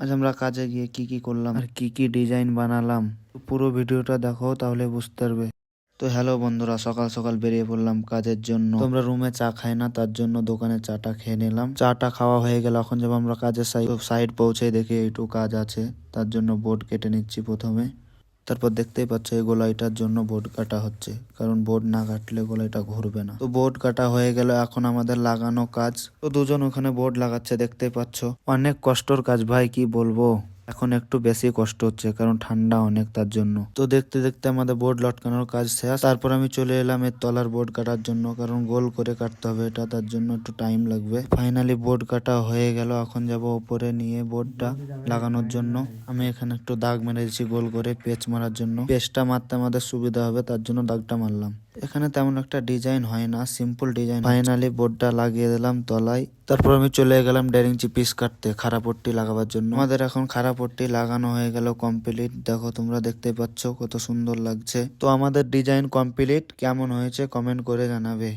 আজ আমরা কাজে গিয়ে কি কি করলাম আর কি কি ডিজাইন বানালাম, তো পুরো ভিডিওটা দেখো তাহলে বুঝতে পারবে। তো হ্যালো বন্ধুরা, সকাল সকাল বেরিয়ে পড়লাম কাজের জন্য। তোমরা রুমে চা খাই না, তার জন্য দোকানে চাটা খেয়ে নিলাম। চাটা খাওয়া হয়ে গেল, এখন যাব আমরা কাজের সাইড পৌঁছে দেখি একটু কাজ আছে, তার জন্য বোর্ড কেটে নিচ্ছি প্রথমে। তারপর দেখতেই পাচ্ছ এই গোলাইটার জন্য বোর্ড কাটা হচ্ছে, কারণ বোর্ড না কাটলে গোলাইটা ঘুরবে না। তো বোর্ড কাটা হয়ে গেল, এখন আমাদের লাগানো কাজ। তো দুজন ওখানে বোর্ড লাগাচ্ছে, দেখতেই পাচ্ছ। অনেক কষ্টর কাজ ভাই, কি বলবো। এখন একটু বেশি কষ্ট হচ্ছে কারণ ঠান্ডা অনেক, তার জন্য। তো দেখতে দেখতে আমাদের বোর্ড লটকানোর কাজ শেষ। তারপর আমি চলে এলাম এর তলার বোর্ড কাটার জন্য, কারণ গোল করে কাটতে হবে এটা, তার জন্য একটু টাইম লাগবে। ফাইনালি বোর্ড কাটা হয়ে গেল, এখন যাব উপরে নিয়ে বোর্ডটা লাগানোর জন্য। আমি এখানে একটু দাগ মেরে দিচ্ছি গোল করে পেচ মারার জন্য। পেচটা মারতে আমাদের সুবিধা হবে, তার জন্য দাগটা মারলাম। এখানে তেমন একটা ডিজাইন হয় না, সিম্পল ডিজাইন। ফাইনালি বোর্ডটা লাগিয়ে দিলাম তলায়। তারপর আমি চলে গেলাম ড্যারিংচি পিস কাটতে খাড়া পট্টি লাগাবার জন্য। আমাদের এখন খাড়া পট্টি লাগানো হয়ে গেল কমপ্লিট। দেখো তোমরা দেখতে পাচ্ছ কত সুন্দর লাগছে। তো আমাদের ডিজাইন কমপ্লিট, কেমন হয়েছে কমেন্ট করে জানাবে।